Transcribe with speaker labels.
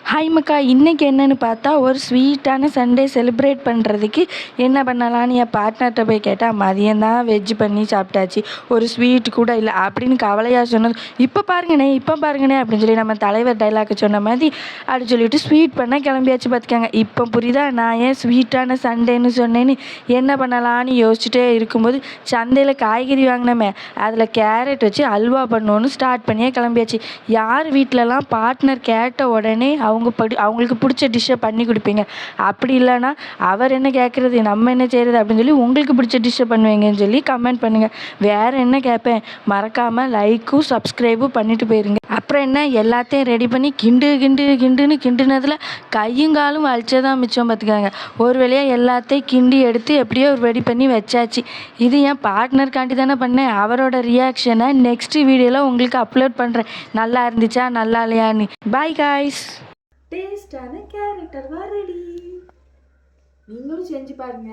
Speaker 1: Hi மக்கா, இன்றைக்கி என்னென்னு பார்த்தா ஒரு ஸ்வீட்டான சண்டே செலிப்ரேட் பண்ணுறதுக்கு என்ன பண்ணலான்னு என் பார்ட்னர்கிட்ட போய் கேட்டால் மதியம்தான் வெஜ்ஜு பண்ணி சாப்பிட்டாச்சு, ஒரு ஸ்வீட் கூட இல்லை அப்படின்னு கவலையாக சொன்னது. இப்போ பாருங்கண்ணே அப்படின்னு சொல்லி நம்ம தலைவர் டைலாக்கு சொன்ன மாதிரி அப்படி சொல்லிவிட்டு ஸ்வீட் பண்ண கிளம்பியாச்சு பார்த்துக்காங்க. இப்போ புரியுதா நான் ஏன் ஸ்வீட்டான சண்டேன்னு சொன்னேன்னு? என்ன பண்ணலான்னு யோசிச்சுட்டே இருக்கும்போது சந்தையில் காய்கறி வாங்கினோமே, அதில் கேரட் வச்சு அல்வா பண்ணோன்னு ஸ்டார்ட் பண்ணியே கிளம்பியாச்சு. யார் வீட்டிலலாம் பார்ட்னர் கேட்ட உடனே அவங்களுக்கு பிடிச்ச டிஷ்ஷை பண்ணி கொடுப்பீங்க, அப்படி இல்லைன்னா அவர் என்ன கேட்குறது நம்ம என்ன செய்கிறது அப்படின்னு சொல்லி உங்களுக்கு பிடிச்ச டிஷ்ஷை பண்ணுவீங்கன்னு சொல்லி கமெண்ட் பண்ணுங்கள். வேறு என்ன கேட்பேன், மறக்காமல் லைக்கும் சப்ஸ்கிரைபும் பண்ணிட்டு போயிருங்க. அப்புறம் என்ன, எல்லாத்தையும் ரெடி பண்ணி கிண்டுன்னு கிண்டுனதில் கையும் காலும் வலிச்சதான் மிச்சம் பார்த்துக்காங்க. ஒரு வழியாக எல்லாத்தையும் கிண்டி எடுத்து எப்படியோ ரெடி பண்ணி வச்சாச்சு. இது என் பார்ட்னருக்காண்டி தானே பண்ணேன். அவரோட ரியாக்ஷனை நெக்ஸ்ட் வீடியோவில் உங்களுக்கு அப்லோட் பண்ணுறேன். நல்லா இருந்துச்சா நல்லா இல்லையான்னு. Bye guys. டேஸ்டான கேரட் அல்வா ரெடி. நீங்களும் செஞ்சு பாருங்க.